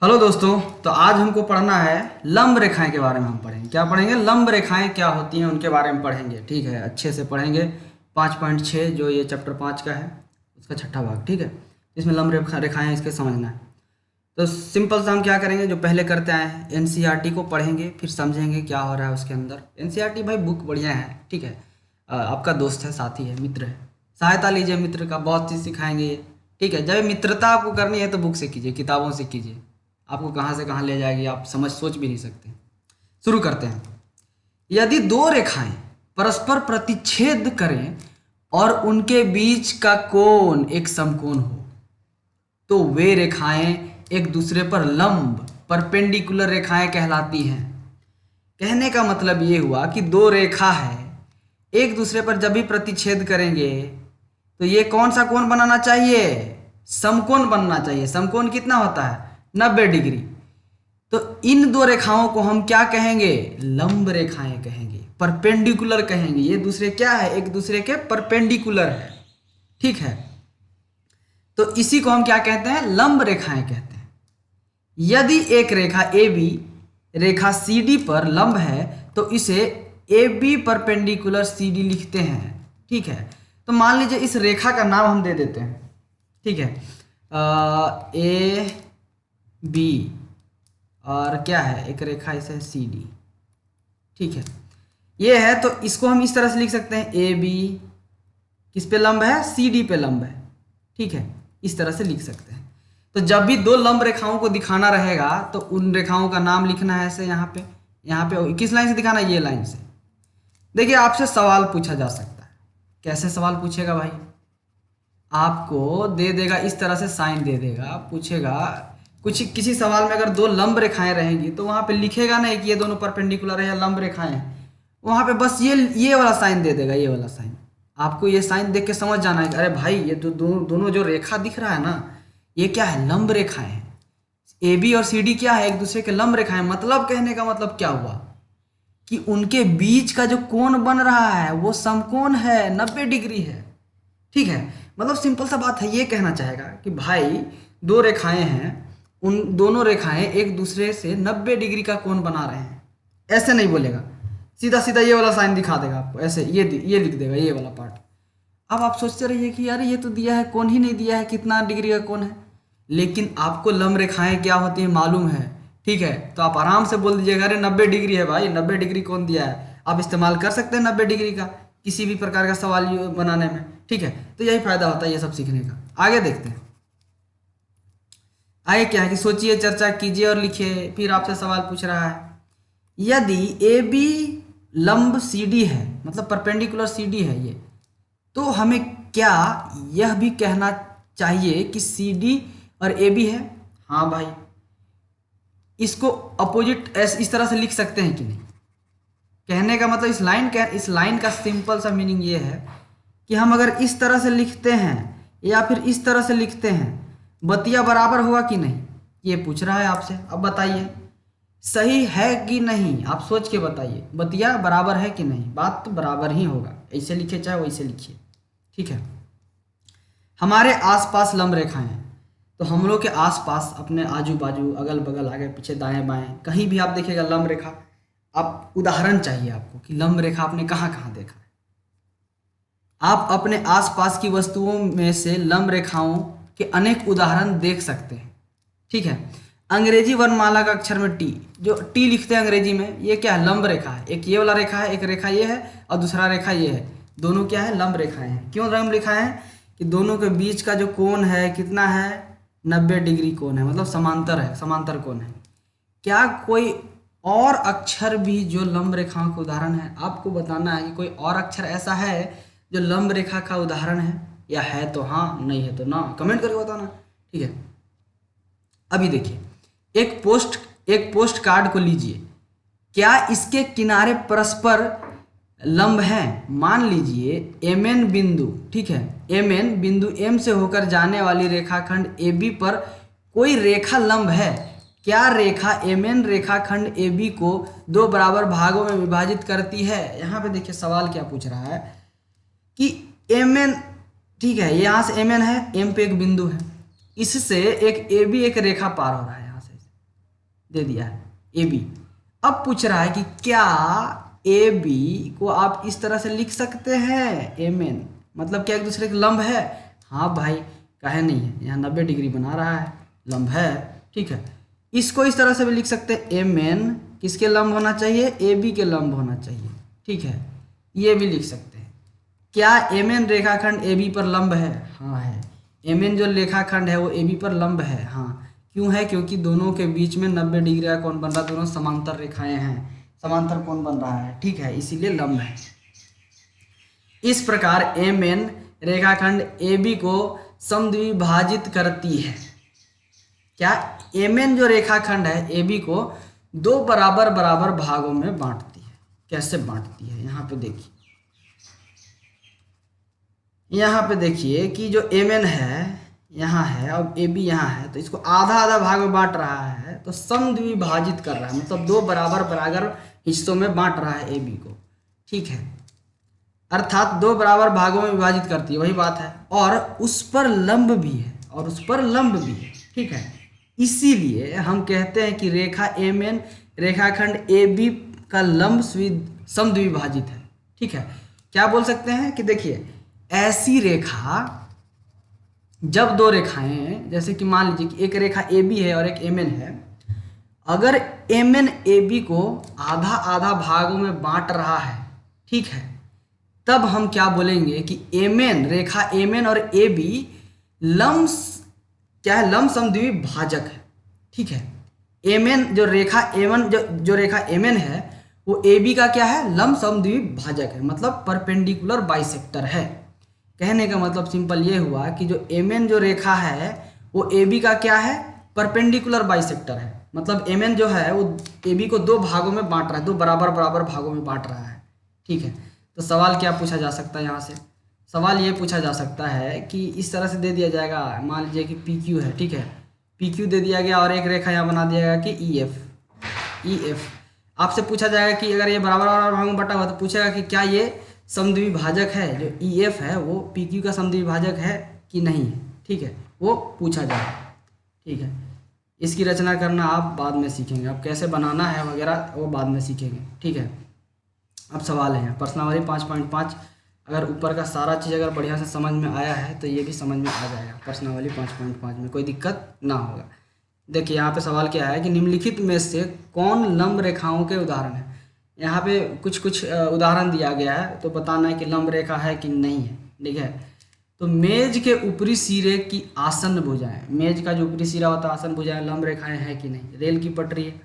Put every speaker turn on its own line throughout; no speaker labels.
Hello दोस्तों। तो आज हमको पढ़ना है लंब रेखाएं के बारे में। हम पढ़ेंगे, क्या पढ़ेंगे? लंब रेखाएं क्या होती हैं उनके बारे में पढ़ेंगे। ठीक है, अच्छे से पढ़ेंगे। 5.6 जो ये चैप्टर 5 का है उसका छठा भाग। ठीक है, इसमें लंब रेखाएं इसके समझना है। तो सिंपल सा हम क्या करेंगे, जो पहले करते आए हैं एनसीईआरटी को पढ़ेंगे, फिर समझेंगे क्या हो रहा है उसके अंदर। एनसीईआरटी भाई बुक बढ़िया है। ठीक है, आपका दोस्त है, साथी है, मित्र है। सहायता लीजिए मित्र का, बहुत चीज़ सिखाएंगे ये। ठीक है, जब मित्रता आपको करनी है तो बुक से कीजिए, किताबों से कीजिए। आपको कहाँ से कहाँ ले जाएगी आप सोच भी नहीं सकते। शुरू करते हैं। यदि दो रेखाएं परस्पर प्रतिच्छेद करें और उनके बीच का कोण एक समकोण हो तो वे रेखाएं एक दूसरे पर लंब परपेंडिकुलर रेखाएं कहलाती हैं। कहने का मतलब ये हुआ कि दो रेखा है, एक दूसरे पर जब भी प्रतिच्छेद करेंगे तो ये कौन सा कोण बनाना चाहिए? समकोण बनना चाहिए। समकोण कितना होता है? 90 डिग्री। तो इन दो रेखाओं को हम क्या कहेंगे? लंब रेखाएं कहेंगे, परपेंडिकुलर कहेंगे। ये दूसरे क्या है? एक दूसरे के परपेंडिकुलर है। ठीक है, तो इसी को हम क्या कहते हैं? लंब रेखाएं कहते हैं। यदि एक रेखा A B Rekha C D पर लंब है तो इसे A B perpendicular C D लिखते हैं। ठीक है, तो मान लीजिए इस रेखा का नाम हम दे देते हैं। ठीक है, ए बी और क्या है, एक रेखा इसे है सी डी। ठीक है, ये है, तो इसको हम इस तरह से लिख सकते हैं, ए बी किस पे लंब है? सी डी पे लंब है। ठीक है, इस तरह से लिख सकते हैं। तो जब भी दो लंब रेखाओं को दिखाना रहेगा तो उन रेखाओं का नाम लिखना है ऐसे। यहाँ पे किस लाइन से दिखाना है? ये लाइन से। देखिए, आपसे सवाल पूछा जा सकता है। कैसे सवाल पूछेगा भाई? आपको दे देगा इस तरह से, साइन दे देगा, पूछेगा कुछ। किसी सवाल में अगर दो लंब रेखाएं रहेंगी तो वहां पे लिखेगा नहीं कि ये दोनों परपेंडिकुलर है या लंब रेखाएं हैं। वहां पे बस ये वाला साइन दे देगा, ये वाला साइन। आपको ये साइन देख के समझ जाना है कि अरे भाई ये दोनों जो रेखा दिख रहा है ना, ये क्या है? लंब रेखाएं हैं। ए बी और सी डी क्या है? एक दूसरे के लंब रेखाएं। मतलब कहने का मतलब क्या हुआ कि उनके बीच का जो कोण बन रहा है वो समकोण है, 90 डिग्री है। ठीक है, मतलब सिंपल सा बात है। ये कहना चाहेगा कि भाई दो रेखाएं हैं, उन दोनों रेखाएं एक दूसरे से 90 डिग्री का कोण बना रहे हैं। ऐसे नहीं बोलेगा, सीधा सीधा ये वाला साइन दिखा देगा आपको, ऐसे ये लिख देगा, ये वाला पार्ट। अब आप सोचते रहिए कि यार ये तो दिया है, कोण ही नहीं दिया है, कितना डिग्री का कोण है। लेकिन आपको लंब रेखाएं क्या होती है मालूम है। ठीक है, तो आप आराम से बोल दीजिएगा अरे 90 डिग्री है भाई, 90 डिग्री कौन दिया है। आप इस्तेमाल कर सकते हैं 90 डिग्री का किसी भी प्रकार का सवाल बनाने में। ठीक है, तो यही फायदा होता है ये सब सीखने का। आगे देखते हैं। आगे क्या है कि सोचिए, चर्चा कीजिए और लिखिए। फिर आपसे सवाल पूछ रहा है, यदि ए बी लंब सी डी है, मतलब परपेंडिकुलर सी डी है ये, तो हमें क्या यह भी कहना चाहिए कि सी डी और ए बी है? हाँ भाई, इसको अपोजिट इस तरह से लिख सकते हैं कि नहीं? कहने का मतलब इस लाइन का सिंपल सा मीनिंग ये है कि हम अगर इस तरह से लिखते हैं या फिर इस तरह से लिखते हैं, बतिया बराबर होगा कि नहीं? ये पूछ रहा है आपसे। अब बताइए सही है कि नहीं, आप सोच के बताइए, बतिया बराबर है कि नहीं? बात तो बराबर ही होगा, ऐसे लिखिए चाहे वैसे लिखिए। ठीक है, हमारे आसपास लंब रेखाएं हैं, तो हम लोग के आसपास, अपने आजू बाजू, अगल बगल, आगे पीछे, दाएं बाएं, कहीं भी आप देखिएगा लंब रेखा। आप उदाहरण चाहिए आपको कि लंब रेखा आपने कहाँ कहाँ देखा है। आप अपने आसपास की वस्तुओं में से लंब रेखाओं के अनेक उदाहरण देख सकते हैं। ठीक है, अंग्रेजी वर्णमाला का अक्षर में टी, जो टी लिखते हैं अंग्रेजी में, ये क्या है? लंब रेखा है। एक ये वाला रेखा है, एक रेखा ये है और दूसरा रेखा ये है। दोनों क्या है? लंब रेखाएं हैं। क्यों लंब रेखाएं हैं? कि दोनों के बीच का जो कोण है कितना है? 90 डिग्री कोण है, मतलब समांतर है, समांतर कोण है। क्या कोई और अक्षर भी जो लंब रेखाओं का उदाहरण है? आपको बताना है कि कोई और अक्षर ऐसा है जो लंब रेखा का उदाहरण है, या है तो हाँ, नहीं है तो ना, कमेंट करके बताना। ठीक है, अभी देखिए, एक पोस्ट कार्ड को लीजिए। क्या इसके किनारे परस्पर लंब हैं? मान लीजिए एम एन बिंदु, ठीक है, एम एन बिंदु एम से होकर जाने वाली रेखाखंड ए बी पर कोई रेखा लंब है। क्या रेखा एम एन रेखाखंड ए बी को दो बराबर भागों में विभाजित करती है? यहाँ पे देखिए सवाल क्या पूछ रहा है कि एम एन, ठीक है, यहाँ से एम एन है, एम पे एक बिंदु है, इससे एक ए बी एक रेखा पार हो रहा है यहाँ से। दे दिया है ए बी। अब पूछ रहा है कि क्या ए बी को आप इस तरह से लिख सकते हैं एम एन, मतलब क्या एक दूसरे के लंब है? हाँ भाई, काहे नहीं है, यहाँ 90 डिग्री बना रहा है, लंब है, ठीक है। इसको इस तरह से भी लिख सकते हैं एम एन किसके लंब होना चाहिए? ए बी के लंब होना चाहिए, ठीक है, ये भी लिख सकते हैं। क्या एम एन रेखाखंड ए बी पर लंब है? हाँ है। एम एन जो रेखाखंड है वो ए बी पर लंब है, हाँ। क्यों है? क्योंकि दोनों के बीच में 90 डिग्री का कोण बन रहा है, दोनों समांतर रेखाएं हैं, समांतर कोण बन रहा है, ठीक है, इसीलिए लंब है। इस प्रकार एम एन रेखाखंड ए बी को समद्विभाजित करती है। क्या? एम एन जो रेखाखंड है ए बी को दो बराबर बराबर भागों में बांटती है। कैसे बांटती है? यहाँ पे देखिए, यहाँ पे देखिए कि जो एम एन है यहाँ है और ए बी यहाँ है, तो इसको आधा आधा भाग में बांट रहा है, तो समद्विभाजित कर रहा है, मतलब दो बराबर बराबर हिस्सों में बांट रहा है ए बी को, ठीक है, अर्थात दो बराबर भागों में विभाजित करती है, वही बात है। और उस पर लंब भी है, और उस पर लंब भी है, ठीक है। इसीलिए हम कहते हैं कि रेखा एम एन रेखाखंड ए बी का लंब समद्विभाजित है, ठीक है। क्या बोल सकते हैं कि देखिए, ऐसी रेखा जब दो रेखाएं, जैसे कि मान लीजिए कि एक रेखा ए बी है और एक एम एन है, अगर एम एन ए बी को आधा आधा भागों में बांट रहा है, ठीक है, तब हम क्या बोलेंगे कि एम एन रेखा एम एन और ए बी लंब क्या है? लंब समद्विभाजक है, ठीक है। एम एन जो रेखा एम एन जो रेखा एम एन है वो ए बी का क्या है? लंब समद्विभाजक है, मतलब परपेंडिकुलर बाइसेक्टर है। कहने का मतलब सिंपल ये हुआ कि जो एम एन जो रेखा है वो ए बी का क्या है? परपेंडिकुलर बाइसेक्टर है, मतलब एम एन जो है वो ए बी को दो भागों में बांट रहा है, दो बराबर बराबर भागों में बांट रहा है, ठीक है। तो सवाल क्या पूछा जा सकता है यहाँ से? सवाल ये पूछा जा सकता है कि इस तरह से दे दिया जाएगा, मान लीजिए कि पी क्यू है, ठीक है, पी क्यू दे दिया गया और एक रेखा यहाँ बना दिया गया कि ई एफ। आपसे पूछा जाएगा कि अगर ये बराबर बराबर भागों में बटा हुआ तो पूछेगा कि क्या ये समद्विभाजक है? जो ई एफ है वो पी क्यू का समद्विभाजक है कि नहीं है, ठीक है, वो पूछा जाएगा, ठीक है। इसकी रचना करना आप बाद में सीखेंगे, आप कैसे बनाना है वगैरह वो बाद में सीखेंगे, ठीक है। अब सवाल है प्रश्नावली 5.5। अगर ऊपर का सारा चीज़ अगर बढ़िया से समझ में आया है तो ये भी समझ में आ जाएगा, प्रश्नावली 5.5 में कोई दिक्कत ना होगा। देखिए यहाँ पे सवाल क्या है कि निम्नलिखित में से कौन लंब रेखाओं के उदाहरण है। यहाँ पे कुछ उदाहरण दिया गया है, तो बताना है कि लंब रेखा है कि नहीं है, ठीक है। तो मेज के ऊपरी सिरे की आसन्न भुजाएं, मेज का जो ऊपरी सिरा होता है आसन्न भुजाएं लंब रेखाएं हैं कि नहीं। रेल की पटरी है,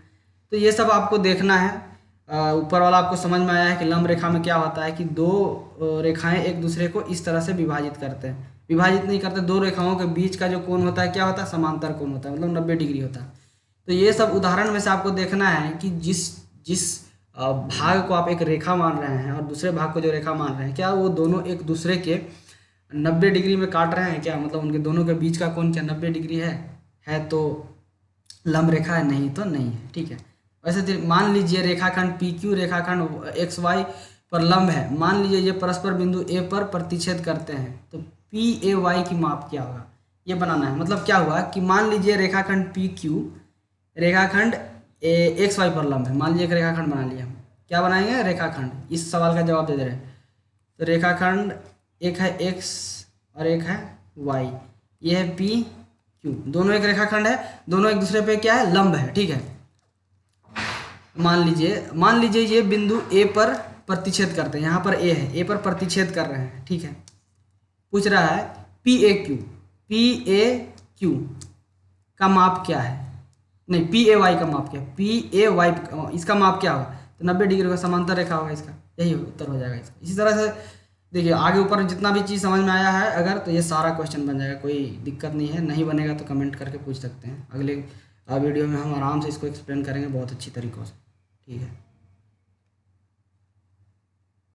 तो ये सब आपको देखना है। ऊपर वाला आपको समझ में आया है कि लंब रेखा में क्या होता है कि दो रेखाएं एक दूसरे को इस तरह से विभाजित करते हैं, विभाजित नहीं करते, दो रेखाओं के बीच का जो कोण होता है क्या होता है? समांतर कोण होता है, मतलब 90 डिग्री होता है। तो ये सब उदाहरण में से आपको देखना है कि जिस भाग को आप एक रेखा मान रहे हैं और दूसरे भाग को जो रेखा मान रहे हैं, क्या वो दोनों एक दूसरे के 90 डिग्री में काट रहे हैं क्या? मतलब उनके दोनों के बीच का कोण क्या 90 डिग्री है तो लंब रेखा है, नहीं तो नहीं है, ठीक है। वैसे मान लीजिए रेखाखंड पी क्यू रेखाखंड एक्स वाई पर लंब है, मान लीजिए ये परस्पर बिंदु ए पर प्रतिच्छेद करते हैं, तो पी ए वाई की माप क्या होगा ये बनाना है। मतलब क्या हुआ कि मान लीजिए रेखाखंड पी क्यू रेखाखंड एक्स वाई पर लंब है, मान लीजिए एक रेखाखंड बना लिया, हम क्या बनाएंगे? रेखाखंड। इस सवाल का जवाब दे दे रहे हैं, तो रेखाखंड एक है एक्स और एक है वाई, ये है पी क्यू, दोनों एक रेखाखंड है, दोनों एक दूसरे पे क्या है? लंब है, ठीक है। मान लीजिए ये बिंदु ए पर प्रतिच्छेद करते हैं, यहाँ पर ए है, ए पर प्रतिच्छेद कर रहे हैं, ठीक है। पूछ रहा है पी ए क्यू का माप क्या है? नहीं, पी ए वाई का माप क्या है? पी ए वाई इसका माप क्या होगा? तो 90 डिग्री का समांतर रेखा होगा इसका, यही उत्तर हो जाएगा इसका। इसी तरह से देखिए आगे ऊपर जितना भी चीज़ समझ में आया है अगर, तो ये सारा क्वेश्चन बन जाएगा, कोई दिक्कत नहीं है। नहीं बनेगा तो कमेंट करके पूछ सकते हैं, अगले वीडियो में हम आराम से इसको एक्सप्लेन करेंगे बहुत अच्छी तरीक़ों से, ठीक है।